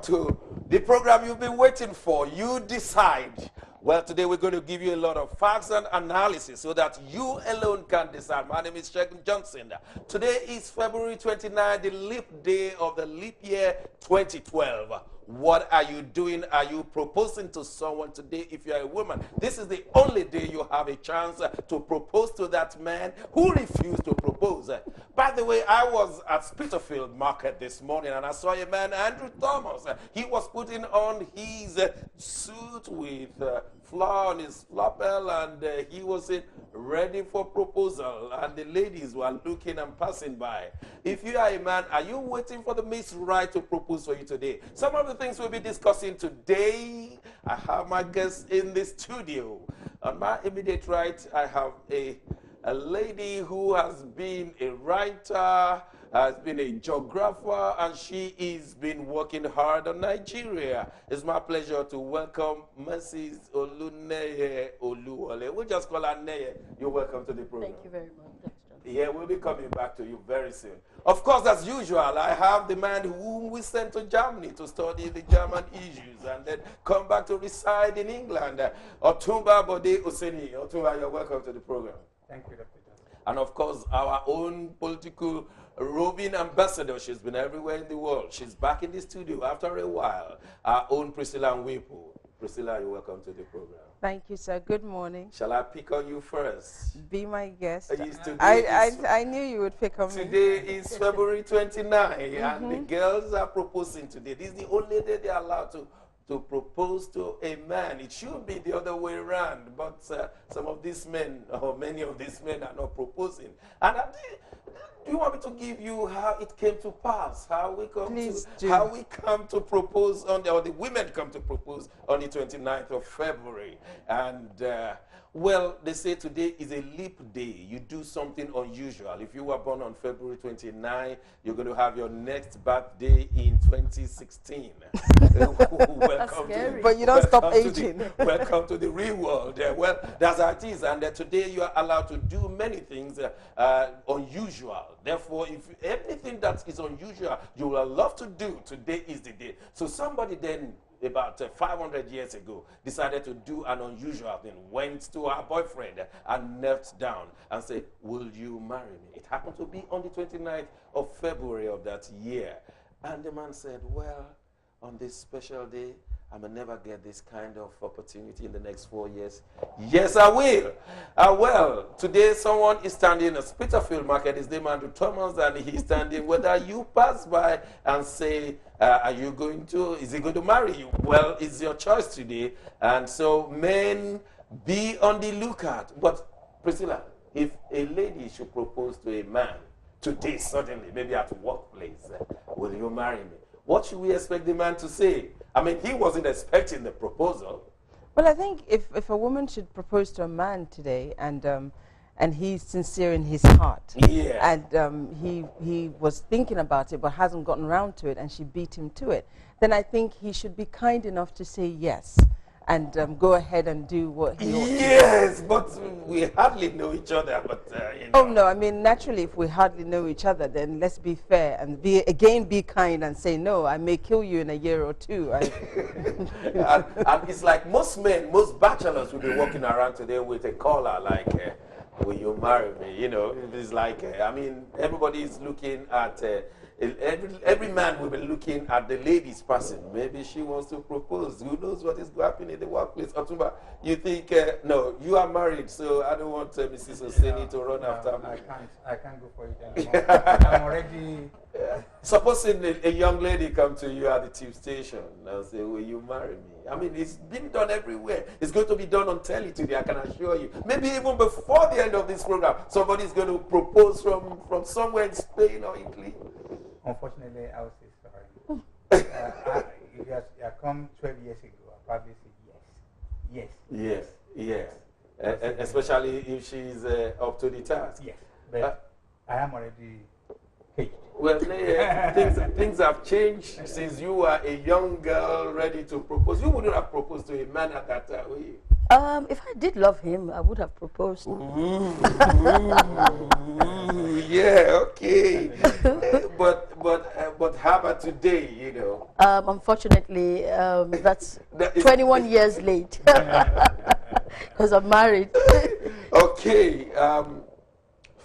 To the program you've been waiting for. You decide. Well, today we're going to give you a lot of facts and analysis so that you alone can decide. My name is Shegun Johnson. Today is February 29, the leap day of the leap year 2012. What are you doing? Are you proposing to someone today? If you're a woman, this is the only day you have a chance to propose to that man who refused to propose. By the way, I was at Spitalfield Market this morning and I saw a man, Andrew Thomas. He was putting on his suit with flower on his lapel and he was ready for proposal. And the ladies were looking and passing by. If you are a man, are you waiting for the Miss Right to propose for you today? Some of the things we'll be discussing today. I have my guests in the studio. On my immediate right, I have a lady who has been a writer, has been a geographer, and she has been working hard on Nigeria. It's my pleasure to welcome Mrs. Oluneye Oluwole. We'll just call her Neye. You're welcome to the program. Thank you very much. Thanks, John. Yeah, we'll be coming back to you very soon. Of course, as usual, I have the man whom we sent to Germany to study the German issues and then come back to reside in England. Otumba Bode Oseni. Otumba, you're welcome to the program. Thank you, Dr. Johnson. And of course, our own political roving ambassador. She's been everywhere in the world. She's back in the studio after a while. Our own Priscilla Nwipo. Priscilla, you're welcome to the program. Thank you, sir. Good morning. Shall I pick on you first? Be my guest. I knew you would pick on me. Today is February 29, and the girls are proposing today. This is the only day they are allowed to propose to a man. It should be the other way around, but some of these men, or many of these men, are not proposing. And do you want me to give you how it came to pass? How we come to propose on or the women come to propose on the 29th of February. And well, they say today is a leap day. You do something unusual. If you were born on February 29, you're going to have your next birthday in 2016. But you don't stop aging. Welcome to the real world. Well, that's how it is. And today you are allowed to do many things unusual. Therefore, if anything that is unusual you will love to do, today is the day. So somebody then, about 500 years ago, decided to do an unusual thing, went to her boyfriend and knelt down and said, will you marry me? It happened to be on the 29th of February of that year. And the man said, well, on this special day, I may never get this kind of opportunity in the next 4 years. Yes, I will. Well, today someone is standing at Spitalfield Market. His name is Andrew Thomas, and he's standing. Whether you pass by and say, is he going to marry you? Well, it's your choice today. And so men, be on the lookout. But Priscilla, if a lady should propose to a man today, suddenly, maybe at workplace, will you marry me? What should we expect the man to say? I mean, he wasn't expecting the proposal. Well, I think if a woman should propose to a man today and he's sincere in his heart, yeah, and he was thinking about it but hasn't gotten around to it and she beat him to it, then I think he should be kind enough to say yes and go ahead and do what he wants. Yes, but we hardly know each other. But you know. Oh no, I mean, naturally, if we hardly know each other, then let's be fair and be kind and say, no, I may kill you in a year or two. And it's like most men, most bachelors will be walking around today with a collar like, will you marry me? You know, it's like, I mean, everybody is looking at, every man will be looking at the lady's person. Maybe she wants to propose. Who knows what is happening in the workplace? Otumba, you think, no, you are married, so I don't want Mrs. Oseni to run after me. I can't go for it anymore. I'm already... Supposing a young lady come to you at the tube station and say, will you marry me? I mean, it's been done everywhere. It's going to be done on telly today, I can assure you. Maybe even before the end of this program, somebody's going to propose from somewhere in Spain or Italy. Unfortunately, I would say sorry. If you had come 12 years ago, I'd probably say yes. Yes. Especially if she's up to the task. Yes, but I am already caged. Well, things have changed since you were a young girl ready to propose. You wouldn't have proposed to a man at that time, would you? If I did love him, I would have proposed. Ooh, yeah, okay. But how about today? You know, Unfortunately, that's That is- 21 years late because I'm married. okay.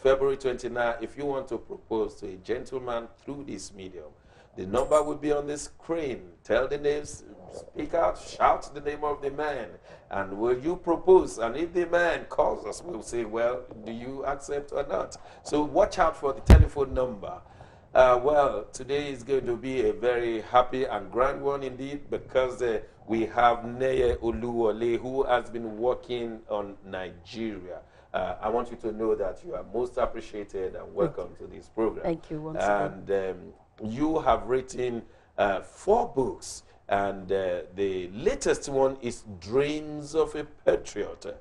February 29. If you want to propose to a gentleman through this medium, the number will be on the screen. Tell the names, speak out, shout the name of the man, and will you propose? And if the man calls us, we'll say, well, do you accept or not? So watch out for the telephone number. Well, today is going to be a very happy and grand one indeed, because we have Neye Oluwole, who has been working on Nigeria. I want you to know that you are most appreciated and welcome to this program. Thank you once again. And you have written 4 books, and the latest one is Dreams of a Patriot.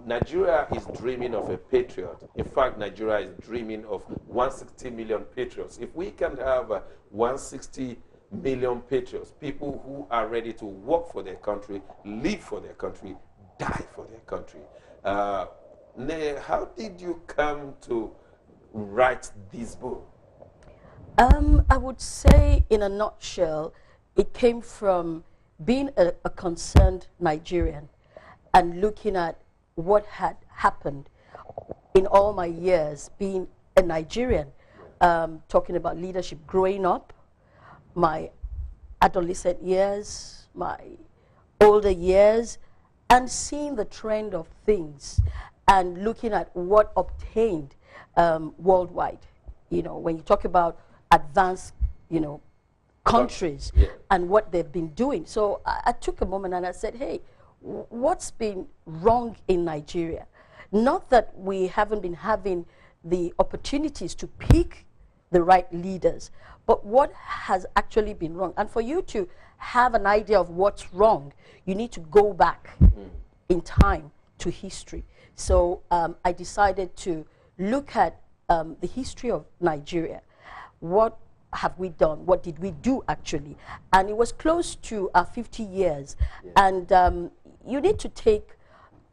Nigeria is dreaming of a patriot. In fact, Nigeria is dreaming of 160 million patriots. If we can have 160 million patriots, people who are ready to work for their country, live for their country, die for their country. How did you come to write this book? I would say, in a nutshell, it came from being a concerned Nigerian and looking at what had happened in all my years being a Nigerian, talking about leadership growing up, my adolescent years, my older years, and seeing the trend of things and looking at what obtained worldwide. You know, when you talk about advanced, you know, countries and what they've been doing. So I took a moment and I said, hey, what's been wrong in Nigeria? Not that we haven't been having the opportunities to pick the right leaders, but what has actually been wrong? And for you to have an idea of what's wrong, you need to go back in time to history. So I decided to look at the history of Nigeria. What have we done? What did we do actually? And it was close to 50 years. And you need to take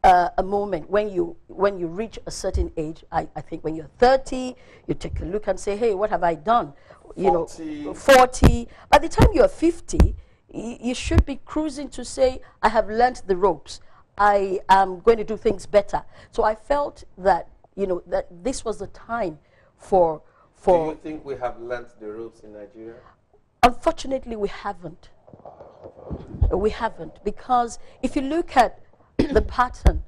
a moment when you reach a certain age. I think when you're 30, you take a look and say, hey, what have I done? 40. You know, 40. By the time you're 50, you should be cruising to say, I have learned the ropes. I am going to do things better. So I felt that, you know, that this was the time for... Do you think we have learned the ropes in Nigeria? Unfortunately, we haven't. We haven't, because if you look at the pattern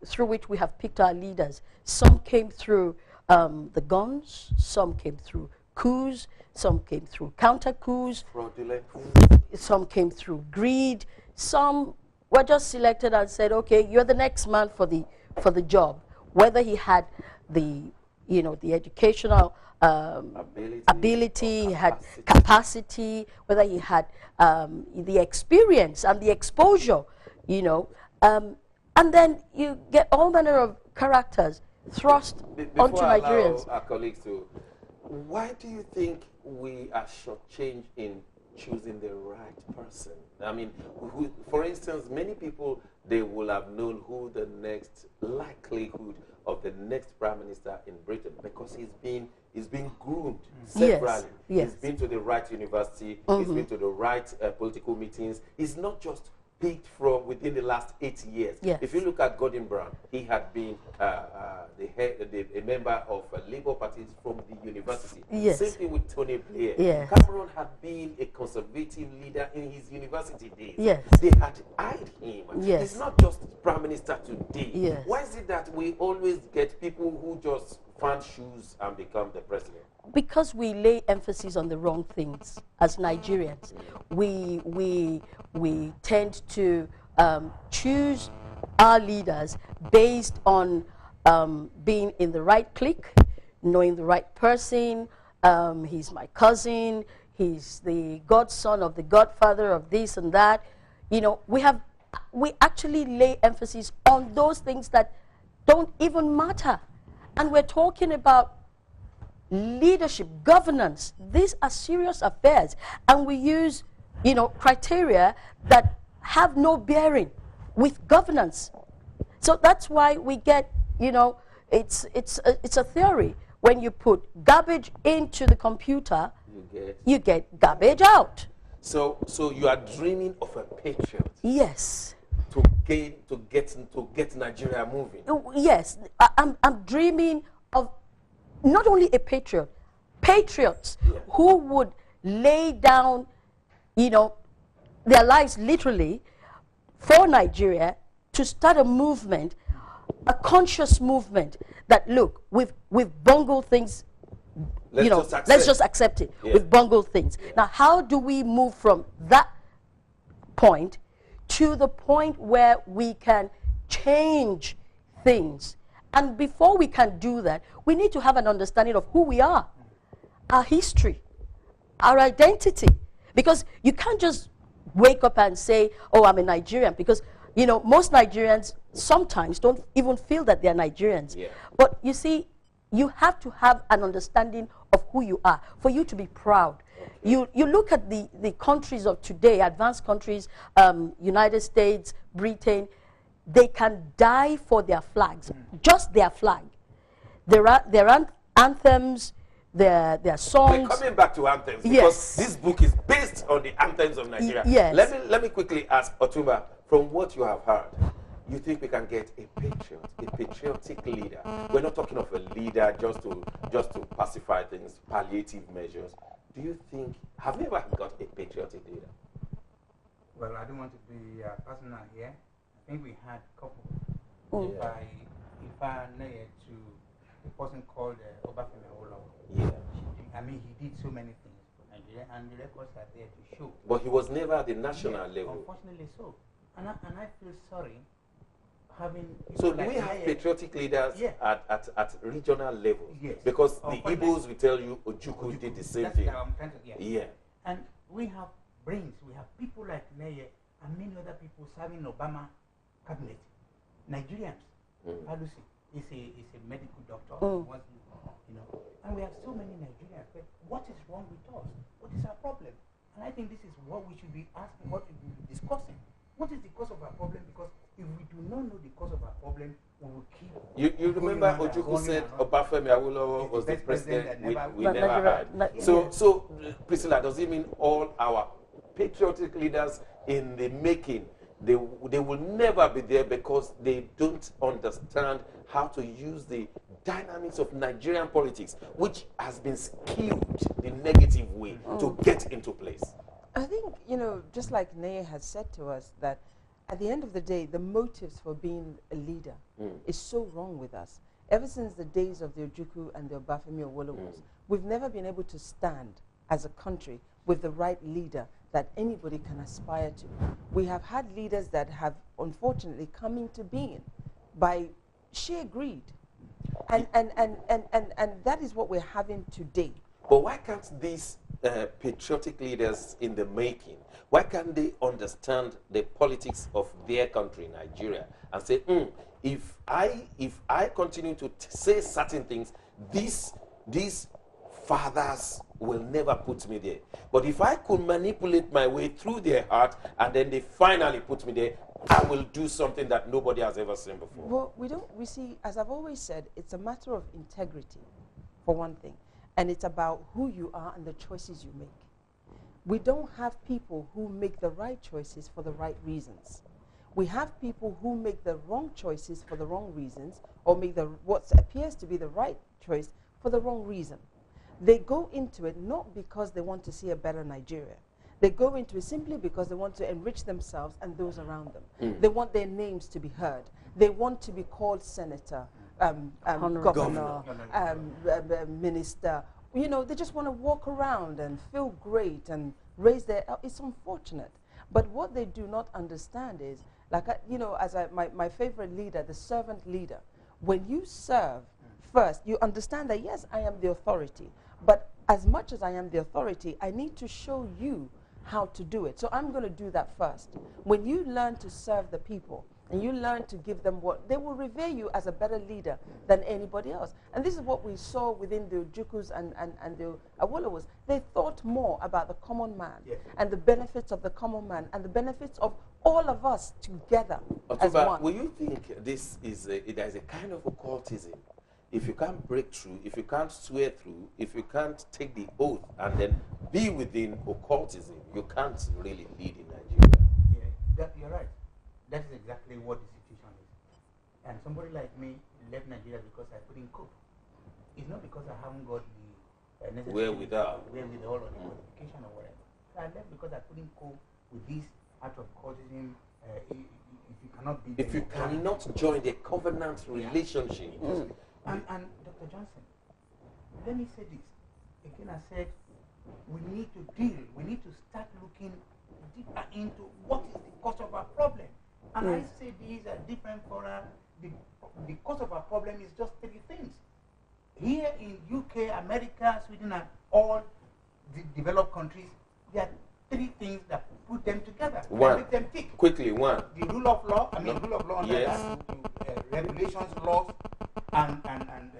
through which we have picked our leaders, some came through the guns, some came through coups, some came through counter coups, Fraudulent. some came through greed, some were just selected and said, okay, you're the next man for the job. Whether he had the, you know, the educational ability, he had capacity, whether he had the experience and the exposure, you know. And then you get all manner of characters thrust onto Nigerians. Our colleagues to, why do you think we are shortchanged in choosing the right person? I mean, for instance, many people, they will have known who the next likelihood of the next prime minister in Britain, because he's been groomed severally. Yes. He's been to the right university, he's been to the right political meetings. He's not just picked from within the last 8 years. Yes. If you look at Gordon Brown, he had been a member of Labour Party from the university. Yes. Same thing with Tony Blair. Yes. Cameron had been a conservative leader in his university days. Yes. They had eyed him. Yes. He's not just prime minister today. Yes. Why is it that we always get people who just find shoes and become the president? Because we lay emphasis on the wrong things as Nigerians. We tend to choose our leaders based on being in the right clique, knowing the right person. He's my cousin, he's the godson of the godfather of this and that. You know, we actually lay emphasis on those things that don't even matter. And we're talking about leadership, governance. These are serious affairs, and we use, you know, criteria that have no bearing with governance. So that's why we get, it's a theory. When you put garbage into the computer, you get garbage out. So you are dreaming of a patriot. Yes. To get Nigeria moving. Yes, I'm dreaming of not only a patriot, patriots who would lay down, their lives literally for Nigeria to start a movement, a conscious movement that, look, we've bungled things. Let's just accept it. Yeah. We've bungled things. Yeah. Now, how do we move from that point to the point where we can change things? And before we can do that, we need to have an understanding of who we are, our history, our identity. Because you can't just wake up and say, oh, I'm a Nigerian. Because, most Nigerians sometimes don't even feel that they're Nigerians. Yeah. But you see, you have to have an understanding of who you are for you to be proud. Okay. You look at the countries of today, advanced countries, United States, Britain, they can die for their flags, just their flag. Their anthems, their songs. We're coming back to anthems because yes. this book is based on the anthems of Nigeria. Yes. Let me quickly ask Otumba, from what you have heard, you think we can get a patriotic leader? We're not talking of a leader just to pacify things, palliative measures. Do you think, have you ever got a patriotic leader? Well, I don't want to be personal here. I think we had a couple. Yeah. If I know it to a person called Obafemi Awolowo. Yeah. He did so many things for Nigeria, and the records are there to show. But he was never at the national level. Unfortunately so. And I feel sorry having... So do we have patriotic leaders at regional level? Yes. Because the Igbos will tell you Ojukwu did the same thing. Yeah. And we have brains. We have people like Neye and many other people serving Obama cabinet. Nigerians. Alusi is a medical doctor. And we have so many Nigerians. But what is wrong with us? What is our problem? And I think this is what we should be asking, what we should be discussing. What is the cause of our problem? Because if we do not know the cause of our problem, we will keep... You remember Ojukwu said Obafemi Awolowo was the president we never had. So, Priscilla, does it mean all our patriotic leaders in the making, they will never be there because they don't understand how to use the dynamics of Nigerian politics, which has been skewed the negative way to get into place? I think, just like Neye has said to us, that at the end of the day, the motives for being a leader is so wrong with us. Ever since the days of the Ojukwu and the Obafemi Awolowos, we've never been able to stand as a country with the right leader that anybody can aspire to. We have had leaders that have unfortunately come into being by sheer greed. And that is what we're having today. But why can't these patriotic leaders in the making, why can't they understand the politics of their country, Nigeria, and say, if I continue to say certain things, these fathers will never put me there. But if I could manipulate my way through their heart and then they finally put me there, I will do something that nobody has ever seen before. Well, we see, as I've always said, it's a matter of integrity, for one thing. And it's about who you are and the choices you make. We don't have people who make the right choices for the right reasons. We have people who make the wrong choices for the wrong reasons, or make what appears to be the right choice for the wrong reason. They go into it not because they want to see a better Nigeria. They go into it simply because they want to enrich themselves and those around them. They want their names to be heard. They want to be called senator, governor, minister. They just want to walk around and feel great and raise their... It's unfortunate. But what they do not understand is, my favorite leader, the servant leader, when you serve first, you understand that, yes, I am the authority. But as much as I am the authority, I need to show you how to do it. So I'm going to do that first. When you learn to serve the people and you learn to give them what, they will revere you as a better leader than anybody else. And this is what we saw within the Jukus and the Awolowos. They thought more about the common man and the benefits of the common man and the benefits of all of us together as Otumba, one. will you think this is there's a kind of occultism? If you can't break through, if you can't swear through, if you can't take the oath and then be within occultism, you can't really lead in Nigeria. Yeah, you're right. That is exactly what the situation is. And somebody like me left Nigeria because I couldn't cope. It's not because I haven't got the necessary wherewithal or the qualification or whatever. So I left because I couldn't cope with this act of cultism. If you cannot be, if you cannot join the covenant relationship. And Dr. Johnson, let me say this. Again, I said we need to start looking deeper into what is the cause of our problem. And I say these are different for the cause of our problem is just three things. Here in UK, America, Sweden, and all the developed countries, there are three things that put them together. One. Make them tick. Quickly, one. The rule of law, rule of law under Yes. regulations, laws, and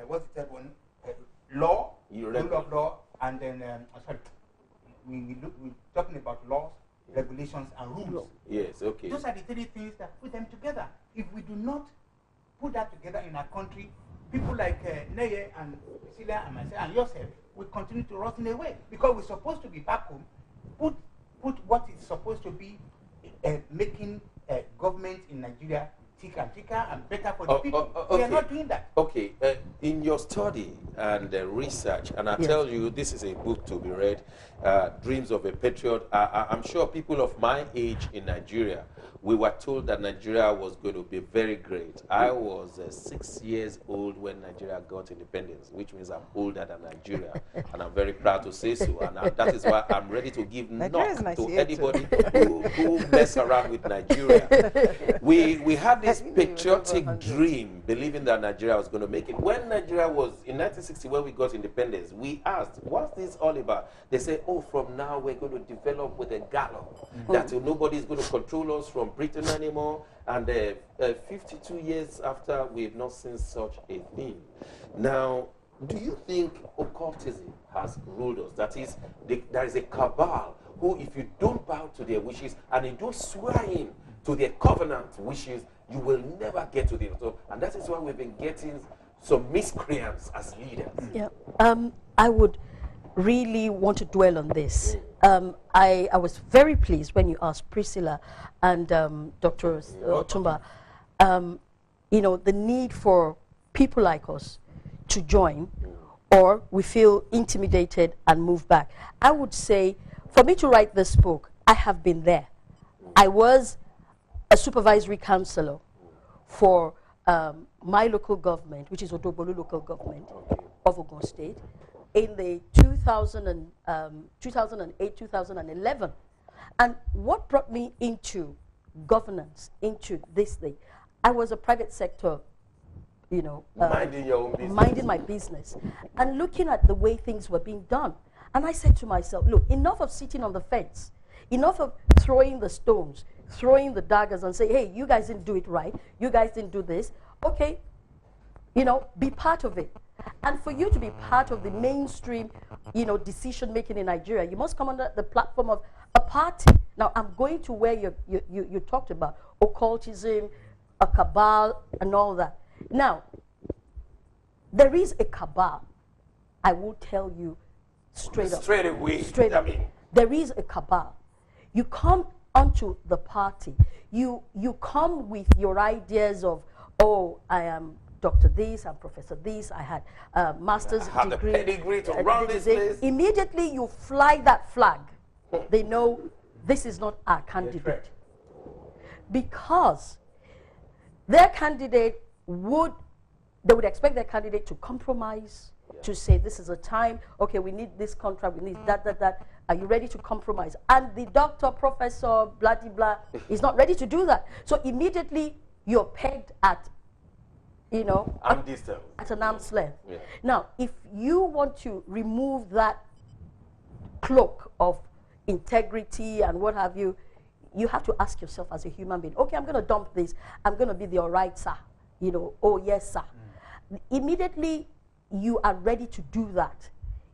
what's the third one? Law, rule of law, and then, sorry, we're talking about laws, regulations, and rules. Yes, okay. Those are the three things that put them together. If we do not put that together in our country, people like Neye and Priscilla and myself and yourself will continue to rot away because we're supposed to be back home, put what is supposed to be making government in Nigeria thicker and better for the people. Okay. We are not doing that. Okay, in your study and research, and I tell you, this is a book to be read, Dreams of a Patriot. I'm sure people of my age in Nigeria, we were told that Nigeria was going to be very great. I was 6 years old when Nigeria got independence, which means I'm older than Nigeria, and I'm very proud to say so. And that is why I'm ready to give knock to anybody who mess around with Nigeria. We had this patriotic dream, believing that Nigeria was going to make it. When Nigeria was, in 1960, when we got independence, we asked, what's this all about? They said, oh, from now we're going to develop with a gallop, that nobody's going to control us from Britain anymore. And 52 years after, we've not seen such a thing. Now, do you think occultism has ruled us? That is, there is a cabal who, if you don't bow to their wishes and you don't swear in to their covenant wishes, you will never get to the top. And that is why we've been getting some miscreants as leaders. Yeah. I would really want to dwell on this. I was very pleased when you asked Priscilla and Dr. Otumba, you know, the need for people like us to join, or we feel intimidated and move back. I would say, for me to write this book, I have been there. I was a supervisory councillor for my local government, which is Odobolu local government of Ogun State, in the 2008, 2011. And what brought me into governance, into this thing, I was a private sector, you know, Minding your own business. minding my business, and looking at the way things were being done. And I said to myself, look, enough of sitting on the fence, enough of throwing the stones, throwing the daggers and say, hey, you guys didn't do it right, you guys didn't do this. Okay, you know, be part of it. And for you to be part of the mainstream, you know, decision making in Nigeria, you must come under the platform of a party. Now, I'm going to where you talked about occultism, a cabal, and all that. Now, there is a cabal. I will tell you straight up. Straight away. Straight up. There is a cabal. You come onto the party. You come with your ideas of, oh, I am Dr. This, I'm Professor This, I had a master's I have degree. the pedigree to run this place. Immediately you fly that flag. They know this is not our candidate. Because their candidate they would expect their candidate to compromise, to say this is a time, okay, we need this contract, we need that. Are you ready to compromise? And the doctor, professor, blah, blah, blah, is not ready to do that. So immediately you're pegged at, you know, at an arm's length. Yeah. Now, if you want to remove that cloak of integrity and what have you, you have to ask yourself as a human being, okay, I'm going to dump this. I'm going to be the all right, sir. You know, oh, yes, sir. Immediately, you are ready to do that.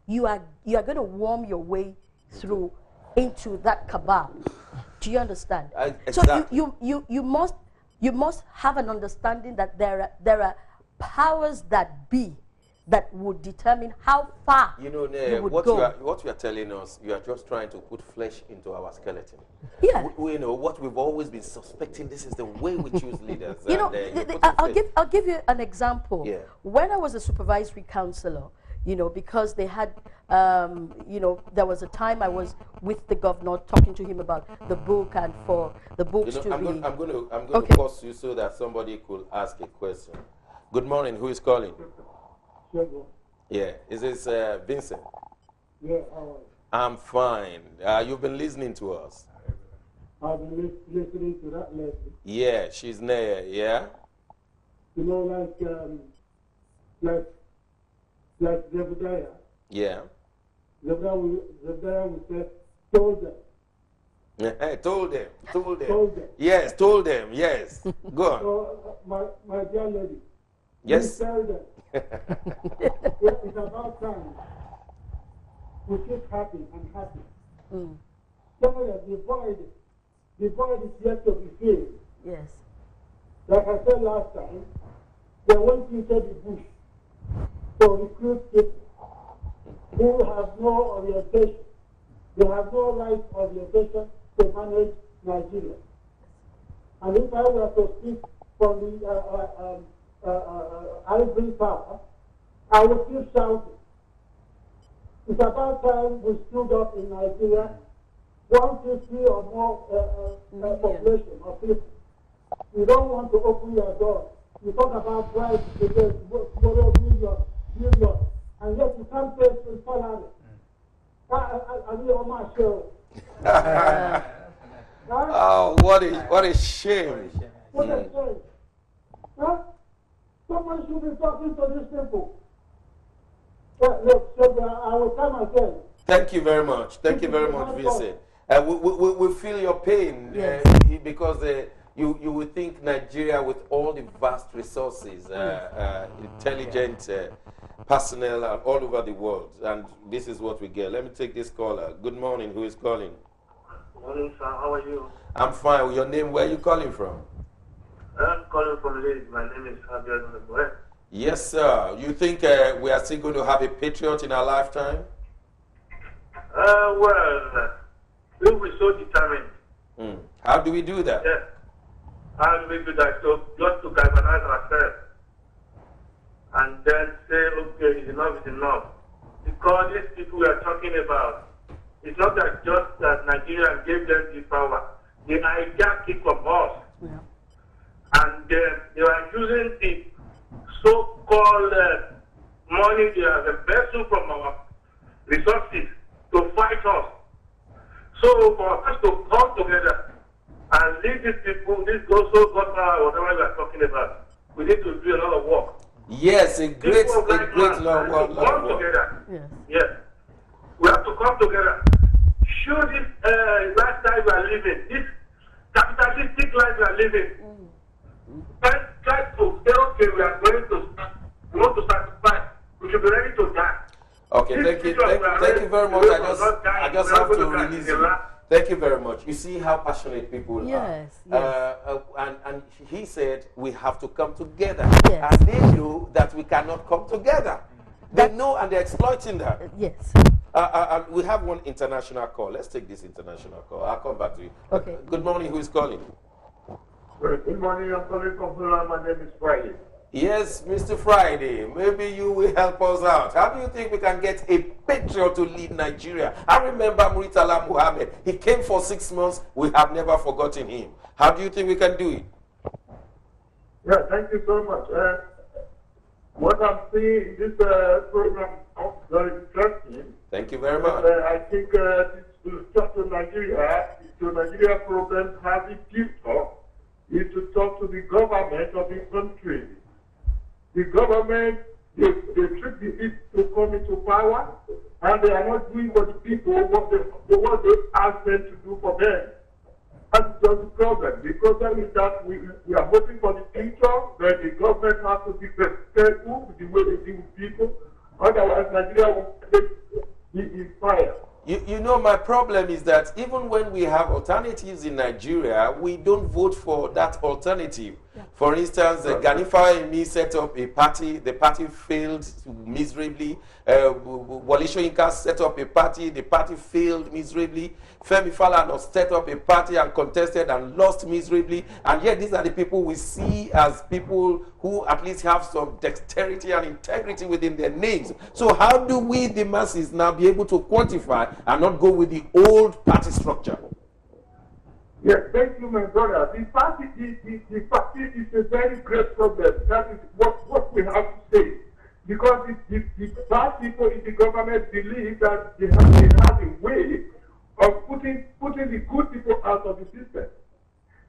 You are going to worm your way through into that cabal. Do you understand? Exactly. So you must have an understanding that there are powers that be that would determine how far You know, you would what go. you are telling us, you are just trying to put flesh into our skeleton. Yeah. We know what we've always been suspecting. This is the way we choose leaders. You know, put I'll give you an example. Yeah. When I was a supervisory counselor, you know, because they had, you know, there was a time I was with the governor talking to him about the book and for the books You know, to be. I'm going to Okay. pause you so that somebody could ask a question. Good morning. Who is calling? Yeah. Is this Vincent? Yeah, I'm fine. You've been listening to us. I've been listening to that lately. Yeah, she's there. Yeah. You know, like Zebediah. Yeah. Zebediah will say, told them. I told them. Told them. Told them. Yes, told them. Yes. Go on. So, my dear lady, Yes. you tell them, it's about time we keep happy and happy. Tell them the void is yet to be filled. Yes. Like I said last time, they went into the bush to recruit people who have no orientation. They have no right orientation to manage Nigeria. And if I were to speak from the ivory tower, I would keep shouting. It's about time we stood up in Nigeria, 150 or more population of people. You don't want to open your door. You talk about bribes today, tomorrow million, and yet you can't pay for salary. I mean, on my show. Oh, what a shame. What I say? Huh? Someone should be talking to these people. Look, I will tell myself. Thank you very much. Thank you very much, Vincent. We feel your pain Yes. because you would think Nigeria, with all the vast resources, intelligent personnel all over the world, and this is what we get. Let me take this caller. Good morning. Who is calling? Morning, sir. How are you? I'm fine. Your name? Where are you calling from? I'm calling from Leeds. My name is Javier Nunez. Yes, sir. You think we are still going to have a patriot in our lifetime? Well, we were so determined. How do we do that? Yes. How do we do that? So just to galvanize ourselves and then say, okay, enough is enough. Because these people we are talking about, it's not that just that Nigeria gave them the power. The idea came from us. Yeah. And they are using the so-called money they have embezzled from our resources to fight us. So for us to come together and lead these people, this governor, whatever we are talking about, we need to do a lot of work. Yes, a great long come work. together. Yes. Yes. We have to come together. Show this lifestyle we are living, this capitalistic life we are living. Try to say, okay, we want to sacrifice. We should be ready to die. Okay, thank you very much. I just have to release you. Thank you very much. You see how passionate people Yes, are. And he said we have to come together. Yes. And they know that we cannot come together. They know, and they're exploiting that. Yes. We have one international call. Let's take this international call. I'll come back to you. Okay. Good morning. Who is calling? Good morning. I'm calling from Fulham. My name is Friday. Yes, Mr. Friday, maybe you will help us out. How do you think we can get a patriot to lead Nigeria? I remember Muritala Muhammad. He came for 6 months. We have never forgotten him. How do you think we can do it? Yeah, thank you so much. What I'm seeing in this program is very interesting. Thank you very much. I think this will talk to Nigeria problem has a future is to talk to the government of the country. The government, they trick the people to come into power, and they are not doing for the people what they ask them to do for them. That's just the problem. The problem is that we are hoping for the future, but the government has to be careful with the way they deal with people. Otherwise, Nigeria will be in fire. You know, my problem is that even when we have alternatives in Nigeria, we don't vote for that alternative. Yeah. For instance, Ganifa Emi set up a party. The party failed miserably. Wole Soyinka set up a party. The party failed miserably. Femi Falana set up a party and contested and lost miserably. And yet these are the people we see as people who at least have some dexterity and integrity within their names. So how do we, the masses, now be able to quantify and not go with the old party structure? Yes, thank you, my brother. The party is a very great problem. That is what we have to say. Because the bad people in the government believe that they have a way of putting the good people out of the system.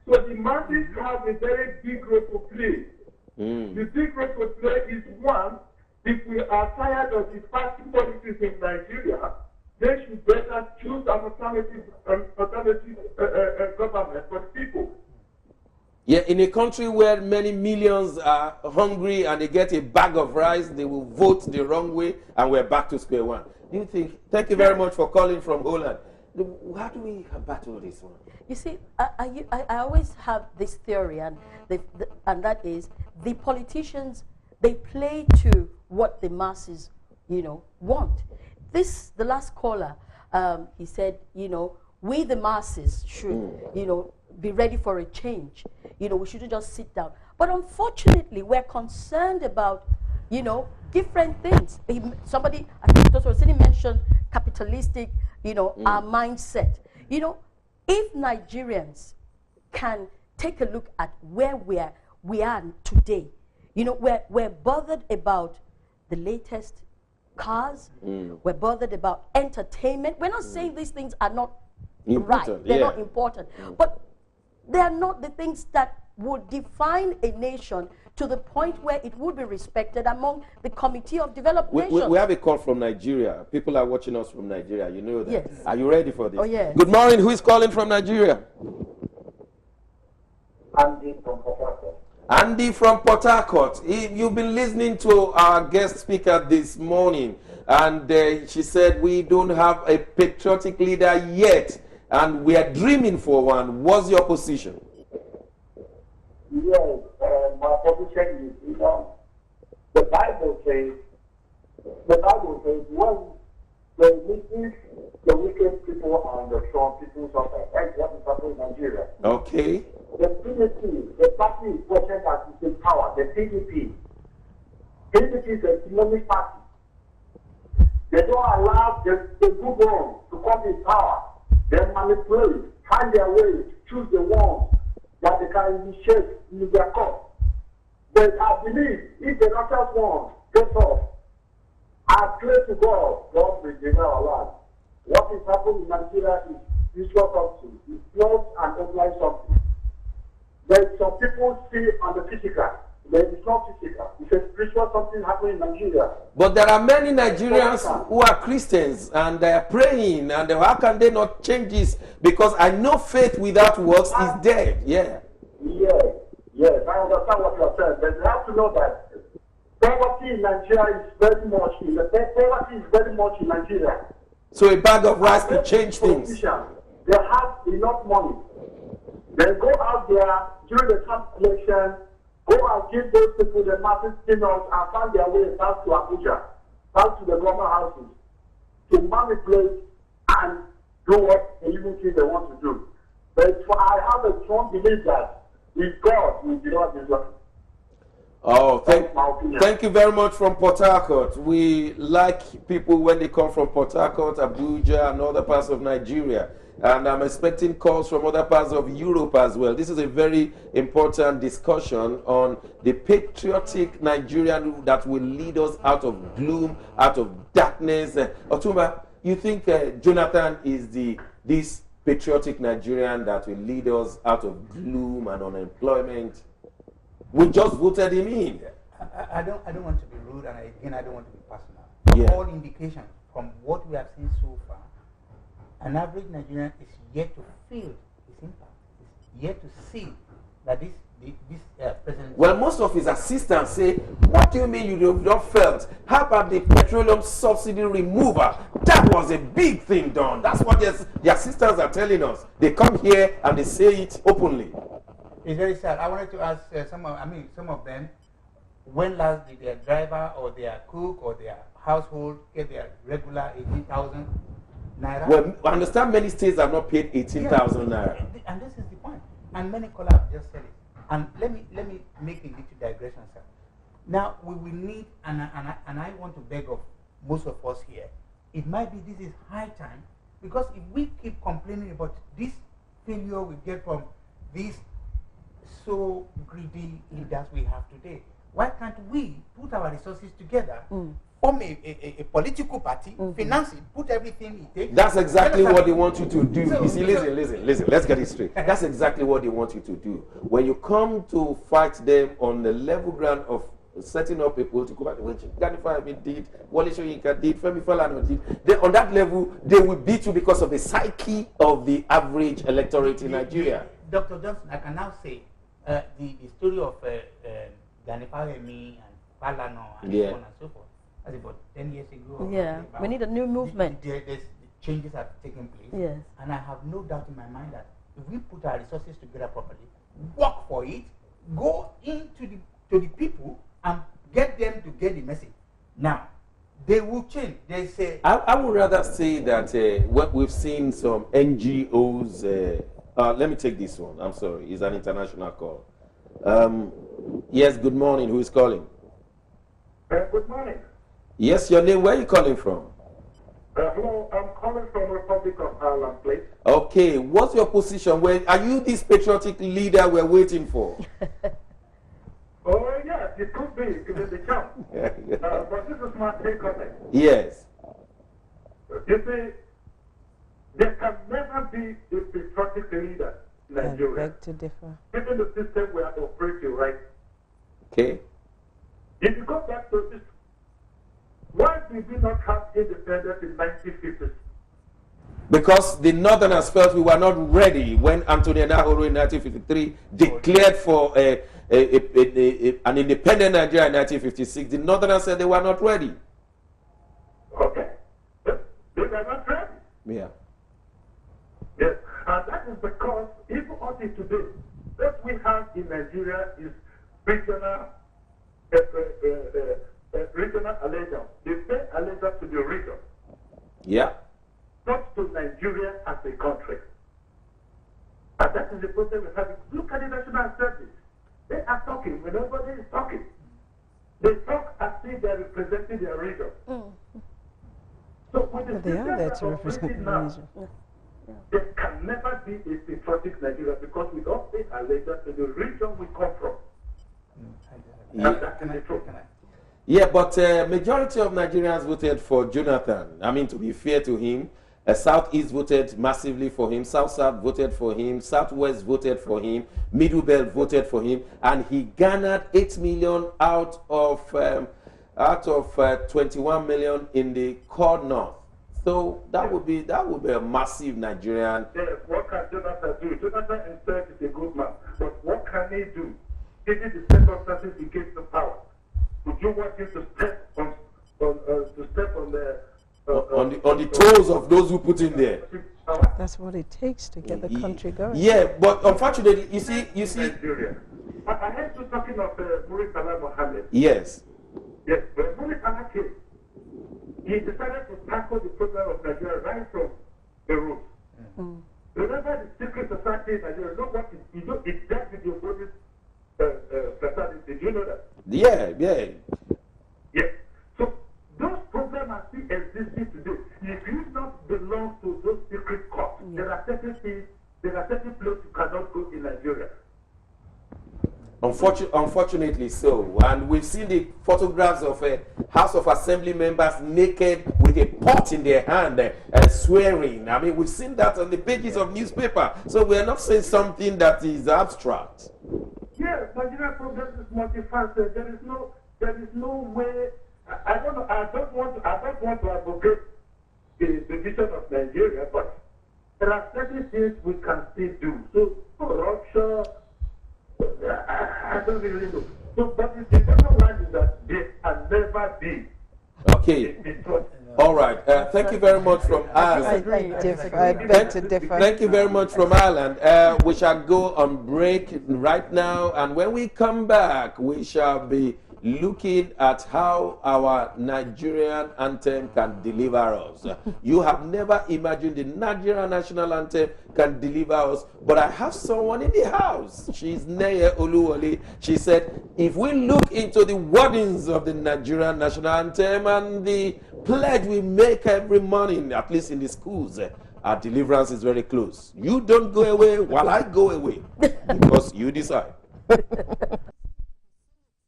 So the masses have a very big role to play. The big role to play is one, if we are tired of the party politics in Nigeria, they should better choose an alternative government for the people. Yeah, in a country where many millions are hungry and they get a bag of rice, they will vote the wrong way and we're back to square one. Do you think? Thank you very much for calling from Holland. How do we battle this one? You see, I always have this theory, and that is the politicians, they play to what the masses, want. The last caller, he said, we the masses should, be ready for a change. We shouldn't just sit down. But unfortunately, we're concerned about, different things. Somebody, I think Dr. Osini mentioned capitalistic, our mindset. If Nigerians can take a look at where we are today, we're bothered about the latest cars, we're bothered about entertainment. We're not saying these things are not right, they're not important, but they're not the things that would define a nation to the point where it would be respected among the Committee of Developed Nations. We have a call from Nigeria. People are watching us from Nigeria. You know that. Yes. Are you ready for this? Oh, yes. Good morning. Who is calling from Nigeria? Andy from Port Harcourt. Andy from Port Harcourt. You've been listening to our guest speaker this morning, and she said we don't have a patriotic leader yet, and we are dreaming for one. What's your position? Yes, my position is, the Bible says, when the wicked people and the strong people suffer. That's what is happening in Nigeria. Okay. The PDP, the party in question that is in power, the PDP. PDP is a demonic party. They don't allow the good ones to come in power. They manipulate, find their way to choose the ones that they can initiate in their cause. But I believe if the righteous one gets off, I pray to God, God will deliver our land. What is happening in Nigeria is spiritual something. It's not an ordinary something. There's some people see on the physical. But it's not physical. It's a spiritual something happening in Nigeria. But there are many Nigerians who are Christians and they are praying, and how can they not change this? Because I know faith without works is dead. Yeah. Yes, I understand what you are saying. But you have to know that poverty in Nigeria is very much in Nigeria. So a bag of rice can change things. They have enough money. They go out there during the Trump election, go and give those people the massive stimulus and find their way back to Abuja, back to the government houses, to manipulate and do what the evil thing they want to do. But I have a strong belief that with God, we do not deserve. Oh, thank you very much from Port Harcourt. We like people when they come from Port Harcourt, Abuja, and other parts of Nigeria. And I'm expecting calls from other parts of Europe as well. This is a very important discussion on the patriotic Nigerian that will lead us out of gloom, out of darkness. Otumba, you think Jonathan is this patriotic Nigerian that will lead us out of gloom and unemployment? We just voted him in. I don't want to be rude, and again, I don't want to be personal. Yeah. All indications from what we have seen so far, an average Nigerian is yet to feel his impact. yet to see that this president. Well, most of his assistants say, what do you mean you have not felt? How about the petroleum subsidy removal? That was a big thing done. That's what the assistants are telling us. They come here and they say it openly. It's very sad. I wanted to ask some of them, when last did their driver or their cook or their household get their regular 18,000 naira? Well, I understand many states have not paid 18,000 naira. And this is the point. And many callers have just said it. And let me make a little digression, sir. Now we will need, and I want to beg of most of us here, it might be this is high time, because if we keep complaining about this failure we get from these so greedy leaders we have today, why can't we put our resources together, form a political party, finance it, put everything it takes? That's exactly what they want you to do. So- You see, listen, let's get it straight. That's exactly what they want you to do. When you come to fight them on the level ground of setting up a political party, which Gani Fahimi did, Wole Soyinka did, Femi Falana did, on that level, they will beat you because of the psyche of the average electorate in Nigeria. Dr. Johnson, I can now say the story of Gani Fahimi and Falana and so on and so forth. That's about 10 years ago. Yeah, we need a new movement. The changes have taken place. Yes. And I have no doubt in my mind that if we put our resources together properly, work for it, go into the people and get them to get the message. Now, they will change. They say... I would rather say that what we've seen some NGOs, let me take this one. I'm sorry, it's an international call. Yes, good morning. Who is calling? Good morning. Yes, your name. Where are you calling from? Hello, I'm calling from Republic of Ireland, please. Okay, what's your position? Where are you this patriotic leader we're waiting for? Oh, yes, it could be. It is the chance. But this is my take on it. Yes. You see, there can never be a patriotic leader in I Nigeria, beg to differ. given the system we are operating right. Okay. If you go back to this, why did we not have independence in 1950s? Because the Northerners felt we were not ready when Anthony Nahoro in 1953 declared for an independent Nigeria in 1956. The Northerners said they were not ready. Okay. They were not ready. Yeah. Yes. And that is because even until today, what we have in Nigeria is regional regional allegiance. They pay allegiance to the region, Yeah. not to Nigeria as a country. And that is the problem we have. Look at the National Assembly. They are talking when nobody is talking. They talk as if they are representing their region. So with the They are system there we to are represent operating the now, region. there can never be a patriotic Nigeria because we don't pay allegiance to the region we come from. And that is the truth. Yeah, but majority of Nigerians voted for Jonathan. I mean, to be fair to him, Southeast voted massively for him, South-South voted for him, Southwest voted for him, Middle Belt voted for him, and he garnered 8 million out of 21 million in the core north. So that would be a massive Nigerian. Yes, what can Jonathan do? Jonathan himself is a good man, but what can he do? Given the circumstances he gave to power, would you want him to step on the toes of those who put him there? That's what it takes to get the country going. Yeah, but unfortunately, you see. Nigeria. I heard you talking of Muritala Mohammed. Yes. Yes, when Muritala came, he decided to tackle the problem of Nigeria right from the roots. Remember the secret society in Nigeria? Know what it dealt with your body's fraternity. Did you know that? Yeah. Yes. So those problems are still existing today. If you don't belong to those secret courts, there are certain things, there are certain places you cannot go in Nigeria. Unfortunately so. And we've seen the photographs of House of Assembly members naked with a pot in their hand swearing. I mean, we've seen that on the pages of newspaper. So we are not saying something that is abstract. Yes, Nigeria problem is multifaceted. There is no way. I don't know. I don't want to advocate the division of Nigeria, but there are certain things we can still do. So corruption, I don't really know. So, but the bottom line is that they can never be. Okay. All right. Thank you very much from Ireland. I beg to differ. Thank you very much from Ireland. We shall go on break right now, and when we come back, we shall be looking at how our Nigerian anthem can deliver us. You have never imagined the Nigerian national anthem can deliver us, but I have someone in the house. She's Neye Oluwole. She said, if we look into the wordings of the Nigerian national anthem and the pledge we make every morning, at least in the schools, our deliverance is very close. You don't go away while I go away, because you decide.